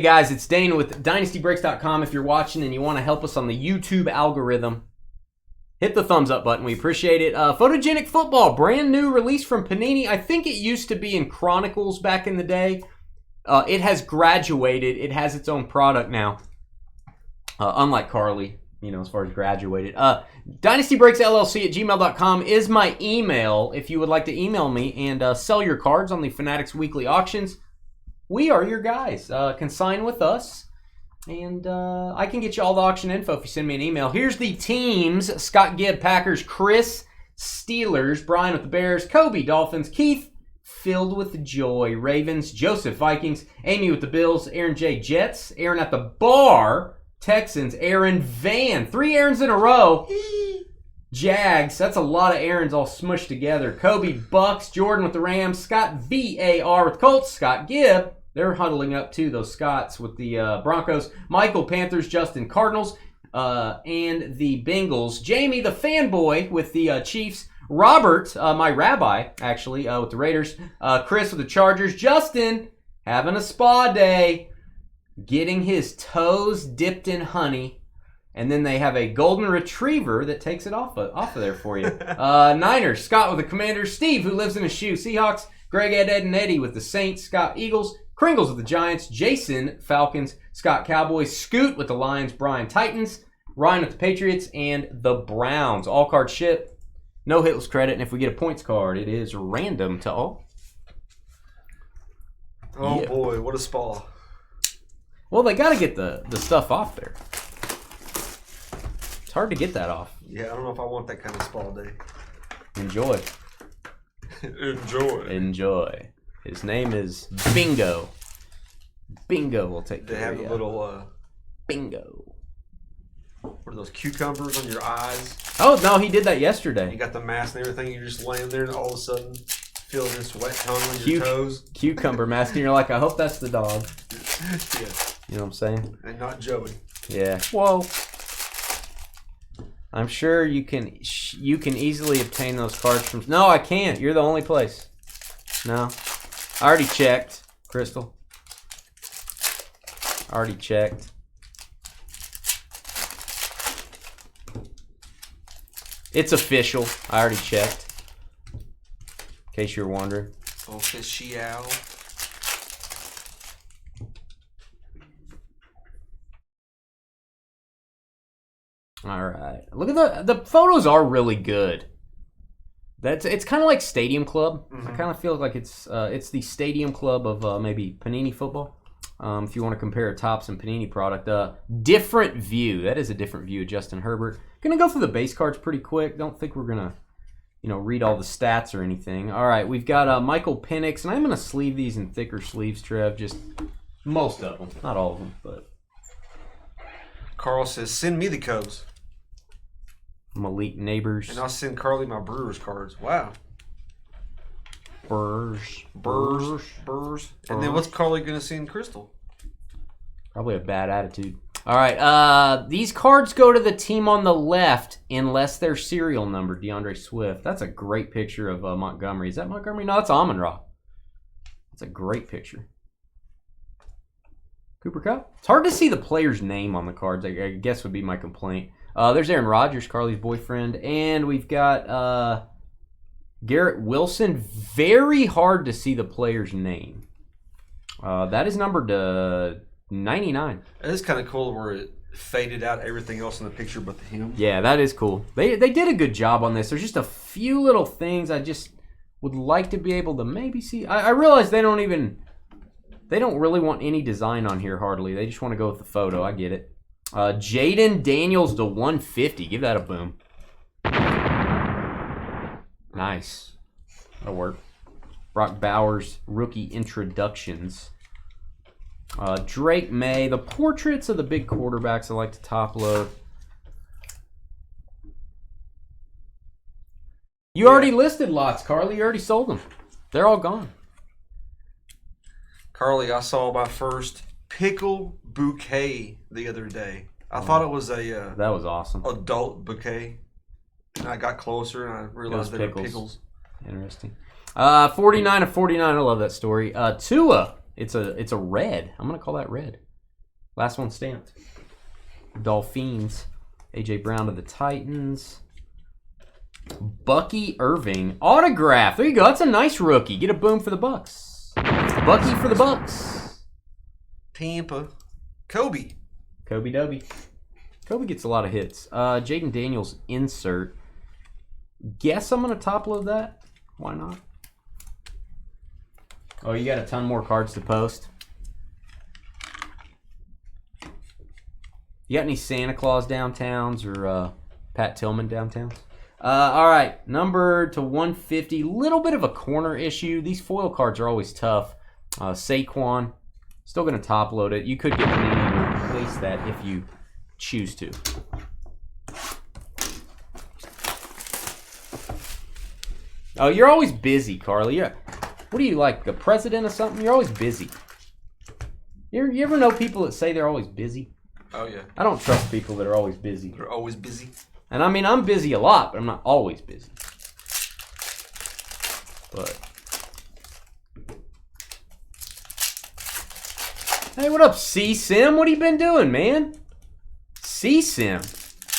Hey guys, it's Dane with DynastyBreaks.com. If you're watching and you want to help us on the YouTube algorithm, hit the thumbs up button. We appreciate it. Photogenic Football, brand new release from Panini. I think it used to be in Chronicles back in the day. It has graduated. It has its own product now. Unlike Carly, as far as graduated. DynastyBreaksLLC@gmail.com is my email if you would like to email me and sell your cards on the Fanatics Weekly Auctions. We are your guys. Consign with us. And I can get you all the auction info if you send me an email. Here's the teams. Scott Gibb, Packers. Chris, Steelers. Brian with the Bears. Kobe, Dolphins. Keith, filled with joy. Ravens. Joseph, Vikings. Amy with the Bills. Aaron J, Jets. Aaron at the bar. Texans. Aaron Van. 3 Aarons in a row. Jags. That's a lot of Aarons all smushed together. Kobe, Bucks. Jordan with the Rams. Scott VAR with Colts. Scott Gibb. They're huddling up too, those Scots with the Broncos. Michael, Panthers. Justin, Cardinals. And the Bengals. Jamie, the fanboy with the Chiefs. Robert, my rabbi, actually, with the Raiders. Chris with the Chargers. Justin, having a spa day. Getting his toes dipped in honey. And then they have a golden retriever that takes it off of there for you. Niners. Scott with the Commanders. Steve, who lives in a shoe. Seahawks. Greg, Ed, and Eddie with the Saints. Scott, Eagles. Kringles with the Giants, Jason, Falcons, Scott, Cowboys, Scoot with the Lions, Brian, Titans, Ryan with the Patriots, and the Browns. All cards ship, no hitless credit, and if we get a points card, it is random to all. Oh boy, what a spa. Well, they got to get the stuff off there. It's hard to get that off. Yeah, I don't know if I want that kind of spa day. Enjoy. Enjoy. His name is Bingo. Bingo will take care of you. They have a little... Bingo. What are those, cucumbers on your eyes? Oh, no, he did that yesterday. You got the mask and everything. You're just laying there and all of a sudden feeling this wet tongue on your toes. Cucumber mask. And you're like, I hope that's the dog. Yeah. You know what I'm saying? And not Joey. Yeah. Whoa. I'm sure you can easily obtain those cards from... No, I can't. You're the only place. No. I already checked, Crystal. Already checked. It's official. I already checked. In case you're wondering. Official. All right. Look at the photos are really good. It's kind of like Stadium Club. Mm-hmm. I kind of feel like it's the Stadium Club of maybe Panini football. If you want to compare a Topps and Panini product, different view. That is a different view of Justin Herbert. Gonna go through the base cards pretty quick. Don't think we're gonna, read all the stats or anything. All right, we've got Michael Penix, and I'm gonna sleeve these in thicker sleeves, Trev. Just most of them, not all of them, but. Carl says, "Send me the Cubs." Malik Neighbors. And I'll send Carly my Brewers cards. Wow. Burrs. And then what's Carly going to send Crystal? Probably a bad attitude. All right. These cards go to the team on the left unless they're serial number. DeAndre Swift. That's a great picture of Montgomery. Is that Montgomery? No, that's Amon-Ra. That's a great picture. Cooper Kupp. It's hard to see the player's name on the cards, I guess would be my complaint. There's Aaron Rodgers, Carly's boyfriend. And we've got Garrett Wilson. Very hard to see the player's name. That is numbered to 99. It is kind of cool where it faded out everything else in the picture but the him. Yeah, that is cool. They did a good job on this. There's just a few little things I just would like to be able to maybe see. I realize they don't really want any design on here hardly. They just want to go with the photo. I get it. Jaden Daniels to 150. Give that a boom. Nice. That'll work. Brock Bowers, rookie introductions. Drake May. The portraits of the big quarterbacks I like to top load. You already listed lots, Carly. You already sold them. They're all gone. Carly, I saw my first pickle bouquet the other day. I thought it was a that was awesome adult bouquet, and I got closer and I realized they were pickles. Interesting. 49 of 49. I love that story. Tua. It's a red. I'm gonna call that red. Last one stamped. Dolphins. A.J. Brown to the Titans. Bucky Irving. Autograph. There you go. That's a nice rookie. Get a boom for the Bucks. Bucky for the Bucks. Tampa. Kobe. Kobe Dobie. Kobe gets a lot of hits. Jaden Daniels insert. Guess I'm going to top load that. Why not? Oh, you got a ton more cards to post. You got any Santa Claus downtowns or Pat Tillman downtowns? All right, number to 150. Little bit of a corner issue. These foil cards are always tough. Saquon. Still going to top load it. You could get Panini and replace that if you choose to. Oh, you're always busy, Carly. What are you, like the president of something? You're always busy. You ever know people that say they're always busy? Oh, yeah. I don't trust people that are always busy. They're always busy. And I mean, I'm busy a lot, but I'm not always busy. But hey, what up, C-Sim? What have you been doing, man? C-Sim.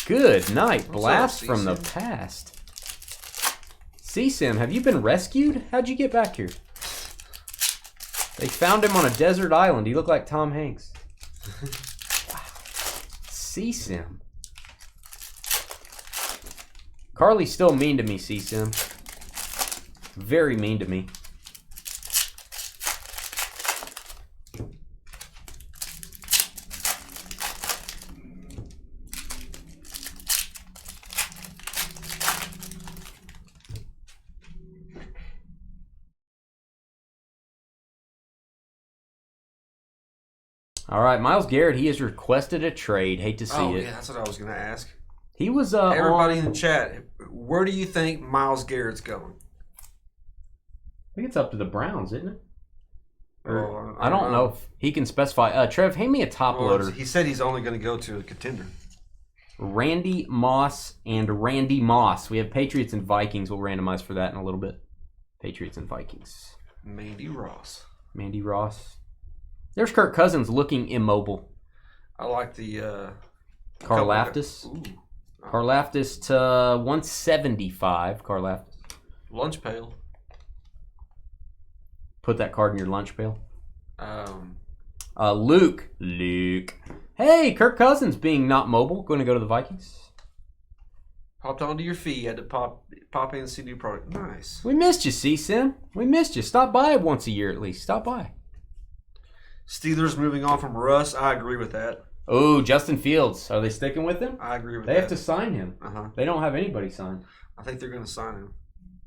Good night. Blast from the past. C-Sim, have you been rescued? How'd you get back here? They found him on a desert island. He looked like Tom Hanks. Wow. C-Sim. Carly's still mean to me, C-Sim. Very mean to me. All right, Myles Garrett, he has requested a trade. Hate to see it. Yeah, that's what I was going to ask. He was everybody in the chat, where do you think Myles Garrett's going? I think it's up to the Browns, isn't it? Or, I don't know if he can specify. Trev, hand me a top loader. He said he's only going to go to a contender. Randy Moss and Randy Moss. We have Patriots and Vikings. We'll randomize for that in a little bit. Patriots and Vikings. Mandy Ross. Mandy Ross. There's Kirk Cousins looking immobile. I like the Karlaftis. Karlaftis to 175. Karlaftis. Lunch pail. Put that card in your lunch pail. Luke. Hey, Kirk Cousins being not mobile. Going to go to the Vikings. Popped onto your feet. Had to pop in and see new product. Nice. We missed you, C-Sim. We missed you. Stop by once a year at least. Stop by. Steelers moving on from Russ. I agree with that. Oh, Justin Fields. Are they sticking with him? I agree with that. They have to sign him. They don't have anybody signed. I think they're going to sign him.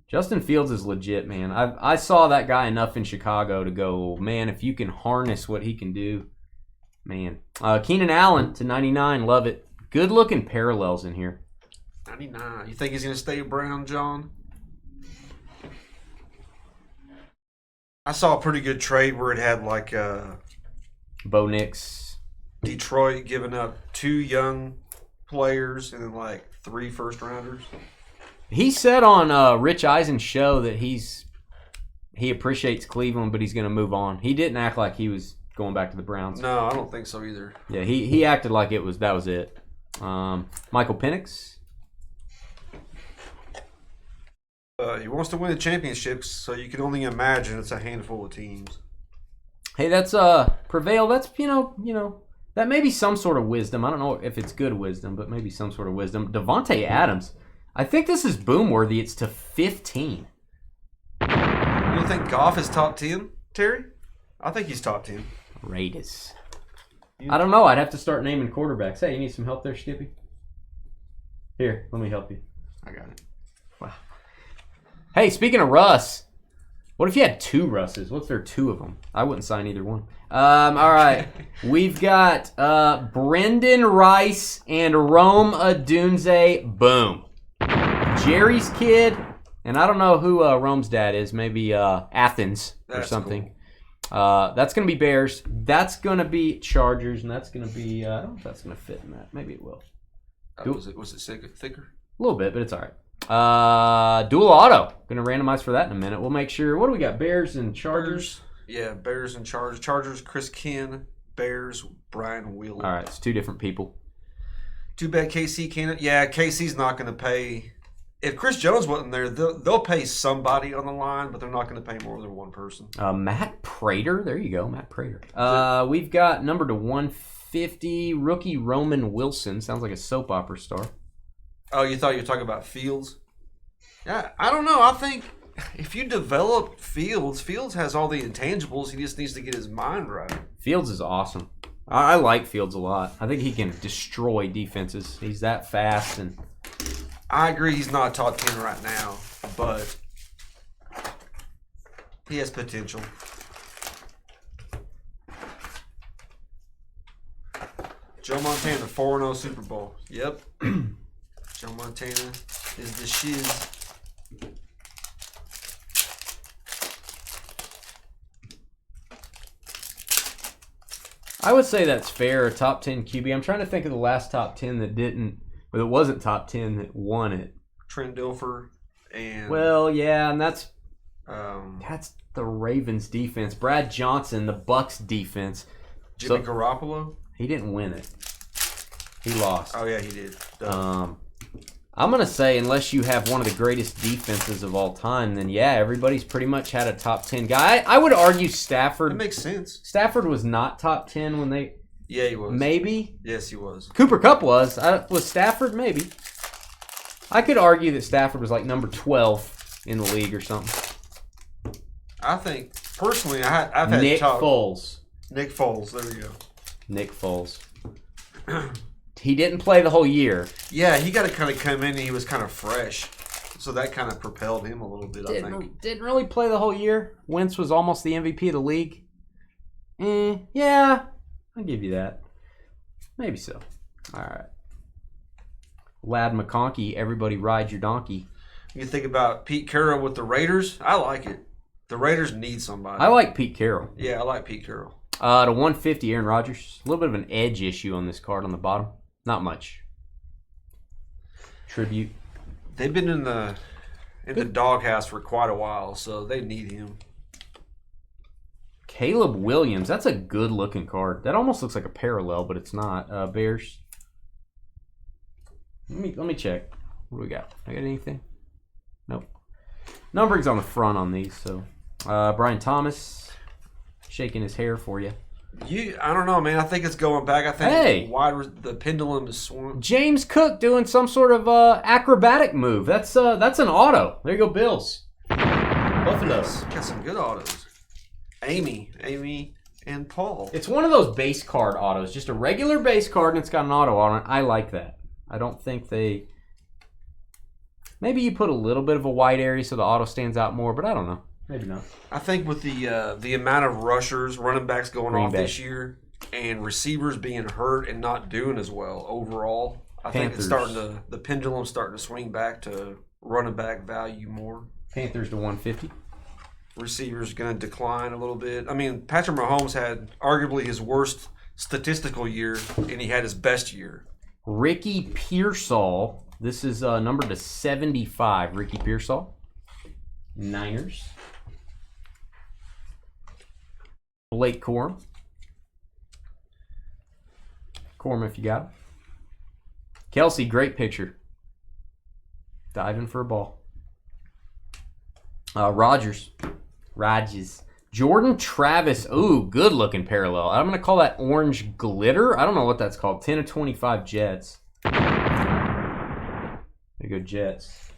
Justin Fields is legit, man. I saw that guy enough in Chicago to go, man, if you can harness what he can do, man. Keenan Allen to 99. Love it. Good-looking parallels in here. 99. You think he's going to stay Brown, John? I saw a pretty good trade where it had like Bo Nix. Detroit giving up 2 young players and then like 3 first-rounders. He said on Rich Eisen's show that he appreciates Cleveland, but he's going to move on. He didn't act like he was going back to the Browns. No, I don't think so either. Yeah, he acted like that was it. Michael Penix. He wants to win the championships, so you can only imagine it's a handful of teams. Hey, that's Prevail. That's you know that may be some sort of wisdom. I don't know if it's good wisdom, but maybe some sort of wisdom. Devontae Adams. I think this is boom worthy. It's to 15. You don't think Goff is top 10, Terry? I think he's top 10. Raiders. I don't know. I'd have to start naming quarterbacks. Hey, you need some help there, Skippy? Here, let me help you. I got it. Wow. Hey, speaking of Russ, what if you had 2 Russes? What if there are 2 of them? I wouldn't sign either one. All right. We've got Brendan Rice and Rome Odunze. Boom. Jerry's kid, and I don't know who Rome's dad is. Maybe Athens or something. Cool. That's going to be Bears. That's going to be Chargers, and that's going to be I don't know if that's going to fit in that. Maybe it will. Was it thicker? A little bit, but it's all right. Dual auto. Going to randomize for that in a minute. We'll make sure. What do we got? Bears and Chargers? Yeah, Bears and Chargers. Chargers, Chris Ken. Bears, Brian Wheeler. All right, it's two different people. Too bad KC can't. Yeah, KC's not going to pay. If Chris Jones wasn't there, they'll pay somebody on the line, but they're not going to pay more than one person. Matt Prater. There you go, Matt Prater. We've got number to 150, rookie Roman Wilson. Sounds like a soap opera star. Oh, you thought you were talking about Fields? Yeah, I don't know. I think if you develop Fields has all the intangibles. He just needs to get his mind right. Fields is awesome. I like Fields a lot. I think he can destroy defenses. He's that fast. And I agree he's not top 10 right now, but he has potential. Joe Montana, 4-0 Super Bowl. Yep. Joe Montana is the shiz. I would say that's fair, a top 10 QB. I'm trying to think of the last top 10 that didn't, but it wasn't top 10 that won it. Trent Dilfer and... Well, yeah, and that's the Ravens defense. Brad Johnson, the Bucks defense. Jimmy Garoppolo? He didn't win it. He lost. Oh, yeah, he did. I'm going to say unless you have one of the greatest defenses of all time, then yeah, everybody's pretty much had a top 10 guy. I would argue Stafford. That makes sense. Stafford was not top 10 when they... Yeah, he was. Maybe? Yes, he was. Cooper Kupp was. Was Stafford? Maybe. I could argue that Stafford was like number 12 in the league or something. I think, personally, I've had Nick Foles. Nick Foles, there we go. Nick Foles. He didn't play the whole year. Yeah, he got to kind of come in and he was kind of fresh. So that kind of propelled him a little bit, I think. Didn't really play the whole year. Wentz was almost the MVP of the league. Yeah, I'll give you that. Maybe so. All right. Lad McConkey, everybody ride your donkey. You think about Pete Carroll with the Raiders, I like it. The Raiders need somebody. I like Pete Carroll. Yeah, I like Pete Carroll. To 150, Aaron Rodgers. A little bit of an edge issue on this card on the bottom. Not much. Tribute. They've been in the doghouse for quite a while, so they need him. Caleb Williams. That's a good-looking card. That almost looks like a parallel, but it's not. Bears. Let me check. What do we got? I got anything? Nope. Numbering's on the front on these, so. Brian Thomas. Shaking his hair for you. I don't know, man. I think it's going back. I think the pendulum is swung. James Cook doing some sort of acrobatic move. That's an auto. There you go, Bills. Both of those. Got some good autos. Amy, and Paul. It's one of those base card autos. Just a regular base card, and it's got an auto on it. I like that. I don't think they... Maybe you put a little bit of a wide area so the auto stands out more, but I don't know. Maybe not. I think with the amount of rushers, running backs going off this year, and receivers being hurt and not doing as well overall, I think it's the pendulum's starting to swing back to running back value more. Panthers to 150. Receivers going to decline a little bit. I mean, Patrick Mahomes had arguably his worst statistical year, and he had his best year. Ricky Pearsall. This is numbered to 75. Ricky Pearsall. Niners. Blake Corum. Corum, if you got him. Kelsey, great picture. Diving for a ball. Rodgers. Jordan Travis. Ooh, good looking parallel. I'm going to call that orange glitter. I don't know what that's called. 10 of 25 Jets. There you go, Jets.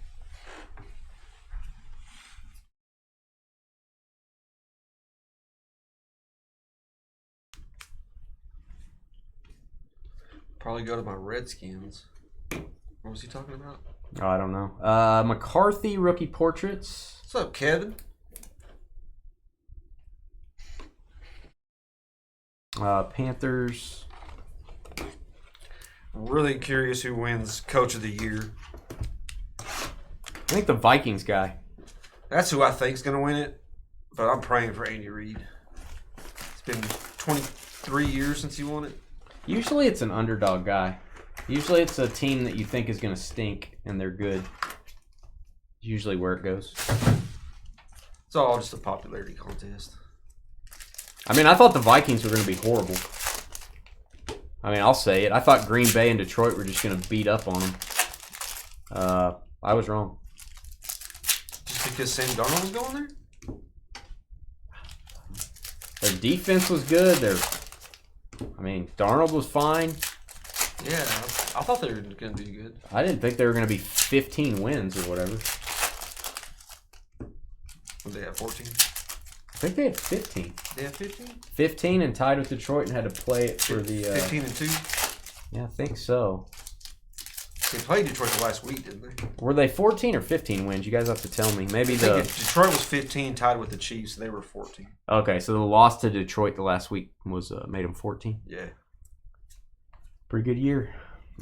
Probably go to my Redskins. What was he talking about? Oh, I don't know. McCarthy rookie portraits. What's up, Kevin? Panthers. I'm really curious who wins Coach of the Year. I think the Vikings guy. That's who I think is going to win it, but I'm praying for Andy Reid. It's been 23 years since he won it. Usually it's an underdog guy. Usually it's a team that you think is going to stink, and they're good. Usually where it goes. It's all just a popularity contest. I mean, I thought the Vikings were going to be horrible. I mean, I'll say it. I thought Green Bay and Detroit were just going to beat up on them. I was wrong. Just because Sam Darnold was going there? Their defense was good. Darnold was fine. Yeah, I thought they were going to be good. I didn't think they were going to be 15 wins or whatever. What they have, 14? I think they had 15. They had 15? 15 and tied with Detroit and had to play it for the... 15 and 2? Yeah, I think so. They played Detroit the last week, didn't they? Were they 14 or 15 wins? You guys have to tell me. Maybe Detroit was 15, tied with the Chiefs. They were 14. Okay, so the loss to Detroit the last week was made them 14. Yeah. Pretty good year.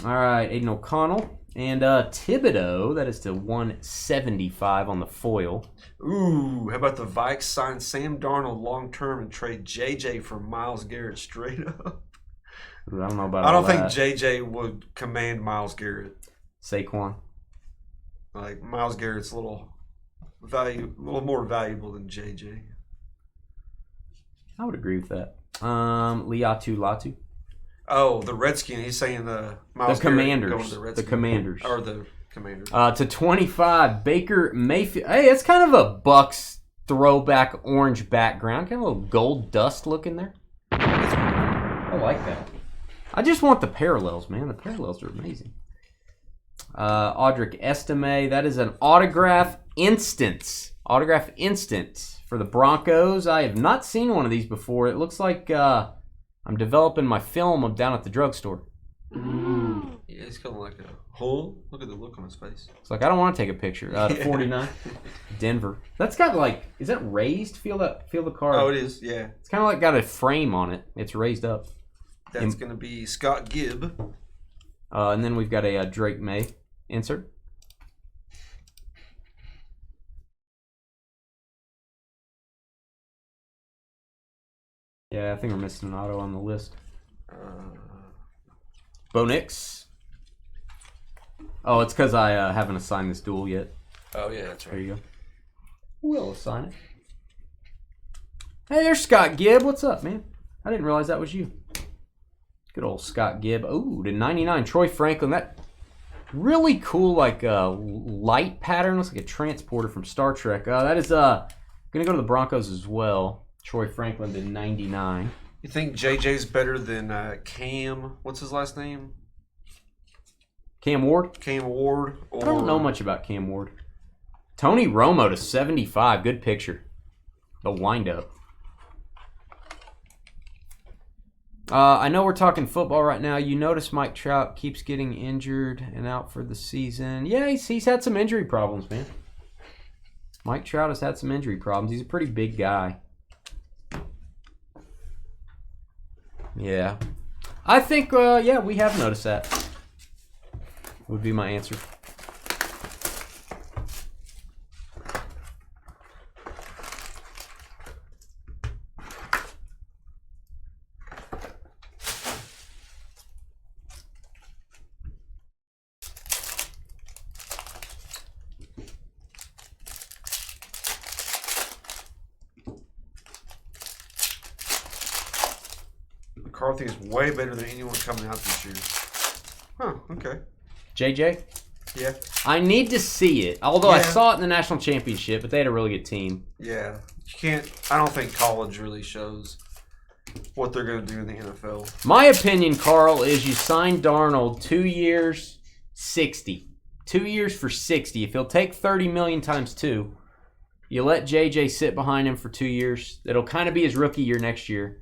All right, Aiden O'Connell. And Thibodeau, that is to 175 on the foil. Ooh, how about the Vikes sign Sam Darnold long-term and trade JJ for Myles Garrett straight up? Ooh, I don't know about I don't all think that. JJ would command Myles Garrett. Saquon. Like, Myles Garrett's a little more valuable than JJ. I would agree with that. Liatu Latu. Oh, the Redskin. He's saying Myles The Commanders. Garrett going to the Redskins. The Commanders. Or the Commanders. To 25, Baker Mayfield. Hey, it's kind of a Bucks throwback orange background. Kind of a little gold dust look in there. I like that. I just want the parallels, man. The parallels are amazing. Audric Estime. That is an autograph instance. Autograph instant for the Broncos. I have not seen one of these before. It looks like I'm developing my film of down at the drugstore. Yeah, he's kind of like a hole. Look at the look on his face. It's like, I don't want to take a picture. The 49. Denver. That's got like, is that raised? Feel the card. Oh, it is, yeah. It's kind of like got a frame on it. It's raised up. That's going to be Scott Gibb. And then we've got a Drake May insert. Yeah, I think we're missing an auto on the list. Bo Nix. Oh, it's because I haven't assigned this duel yet. Oh, yeah, that's right. There you go. We'll assign it. Hey, there's Scott Gibb. What's up, man? I didn't realize that was you. Good old Scott Gibb. Ooh, to 99. Troy Franklin. That really cool, like, light pattern. Looks like a transporter from Star Trek. That is going to go to the Broncos as well. Troy Franklin to 99. You think JJ's better than Cam? What's his last name? Cam Ward? Cam Ward. Or... I don't know much about Cam Ward. Tony Romo to 75. Good picture. The wind-up. I know we're talking football right now. You notice Mike Trout keeps getting injured and out for the season. Yeah, he's had some injury problems, man. Mike Trout has had some injury problems. He's a pretty big guy. Yeah. I think, yeah, we have noticed that. Would be my answer. McCarthy is way better than anyone coming out this year. Huh, okay. JJ? Yeah. I need to see it. Although I saw it in the national championship, but they had a really good team. Yeah. You can't, I don't think college really shows what they're going to do in the NFL. My opinion, Carl, is you sign Darnold 2 years, 60. 2 years for 60. If he'll take $30 million times 2, you let JJ sit behind him for 2 years. It'll kind of be his rookie year next year.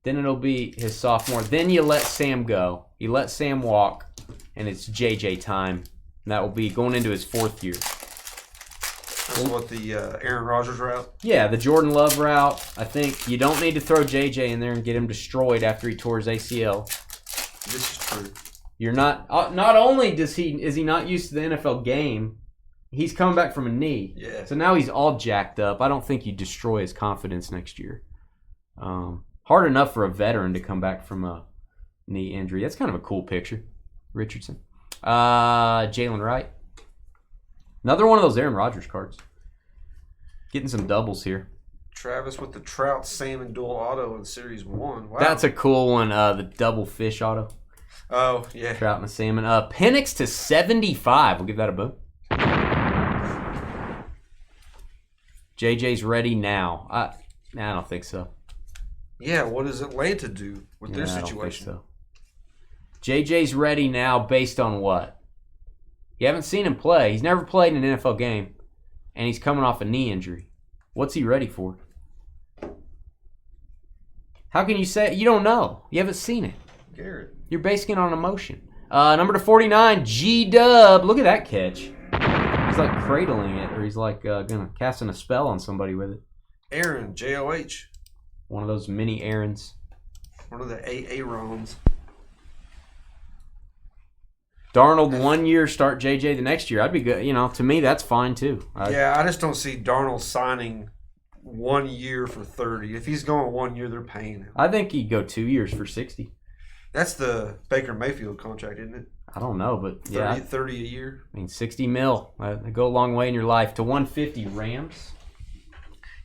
Then it'll be his sophomore. Then you let Sam go. You let Sam walk, and it's JJ time. And that will be going into his 4th year. That's what the Aaron Rodgers route? Yeah, the Jordan Love route. I think you don't need to throw JJ in there and get him destroyed after he tore his ACL. This is true. You're not. Not only is he not used to the NFL game, he's coming back from a knee. Yeah. So now he's all jacked up. I don't think you destroy his confidence next year. Hard enough for a veteran to come back from a knee injury. That's kind of a cool picture. Richardson. Jalen Wright. Another one of those Aaron Rodgers cards. Getting some doubles here. Travis with the Trout Salmon dual auto in Series 1. Wow. That's a cool one. The double fish auto. Oh, yeah. Trout and the salmon. Penix to 75. We'll give that a boom. JJ's ready now. I don't think so. Yeah, what does Atlanta do with their situation? I don't think so. JJ's ready now based on what? You haven't seen him play. He's never played in an NFL game, and he's coming off a knee injury. What's he ready for? How can you say you don't know? You haven't seen it. Garrett. You're basing it on emotion. Number to 49, G-Dub. Look at that catch. He's like cradling it, or he's like casting a spell on somebody with it. Aaron, J-O-H. One of those mini Aarons. One of the Aarons. Darnold 1 year, start JJ the next year. I'd be good. To me, that's fine too. I just don't see Darnold signing 1 year for 30. If he's going 1 year, they're paying him. I think he'd go 2 years for 60. That's the Baker Mayfield contract, isn't it? I don't know, but 30 a year. I mean, 60 mil. They go a long way in your life. To 150 Rams.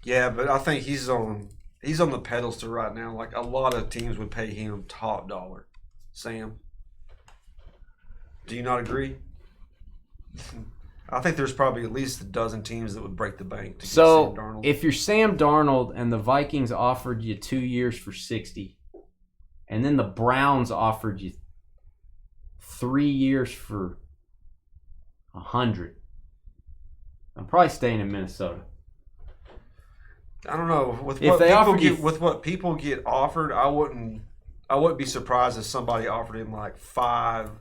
Yeah, but I think he's on the pedestal right now. Like, a lot of teams would pay him top dollar. Sam, do you not agree? I think there's probably at least a dozen teams that would break the bank to get Sam Darnold. If you're Sam Darnold and the Vikings offered you 2 years for 60, and then the Browns offered you 3 years for 100, I'm probably staying in Minnesota. I don't know. With what people get offered, I wouldn't be surprised if somebody offered him like 5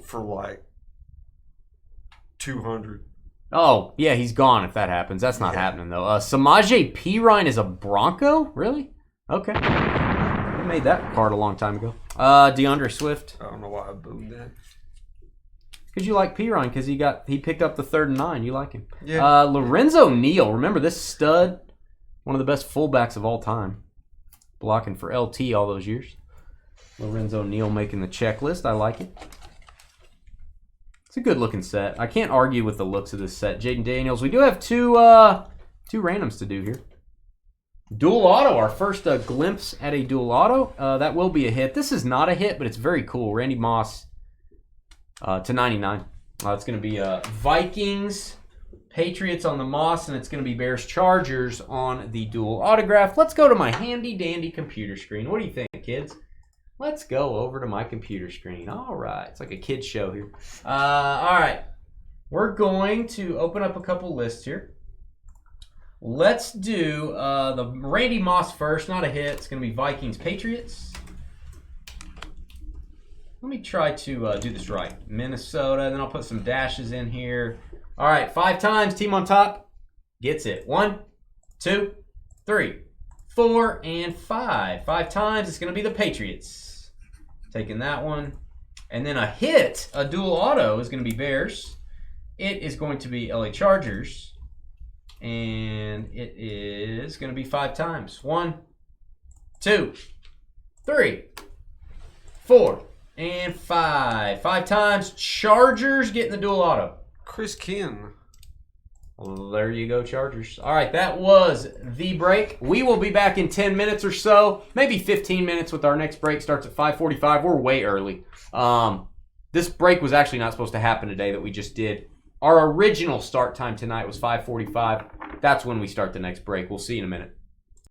for like 200. Oh, yeah, he's gone if that happens. That's not happening, though. Samaje Perine is a Bronco? Really? Okay. They made that card a long time ago. DeAndre Swift. I don't know why I boomed that. Because you like Perine, because he picked up the 3rd and 9. You like him. Yeah. Lorenzo Neal. Remember this stud? One of the best fullbacks of all time. Blocking for LT all those years. Lorenzo Neal making the checklist. I like it. It's a good looking set. I can't argue with the looks of this set. Jaden Daniels. We do have two randoms to do here. Dual auto. Our first glimpse at a dual auto. That will be a hit. This is not a hit, but it's very cool. Randy Moss to 99. It's going to be Vikings, Patriots on the Moss, and it's going to be Bears Chargers on the dual autograph. Let's go to my handy dandy computer screen. What do you think, kids? Let's go over to my computer screen. All right. It's like a kid's show here. All right. We're going to open up a couple lists here. Let's do the Randy Moss first. Not a hit. It's going to be Vikings, Patriots. Let me try to do this right. Minnesota. Then I'll put some dashes in here. All right. 5 times. Team on top gets it. 1, 2, 3, 4, and 5. 5 times. It's going to be the Patriots. Taking that one. And then a hit, a dual auto, is going to be Bears. It is going to be LA Chargers. And it is going to be 5 times. 1, 2, 3, 4, and 5. 5 times. Chargers getting the dual auto. Chris Ken. Well, there you go, Chargers. All right, that was the break. We will be back in 10 minutes or so, maybe 15 minutes with our next break. Starts at 5:45. We're way early. This break was actually not supposed to happen today that we just did. Our original start time tonight was 5:45. That's when we start the next break. We'll see you in a minute.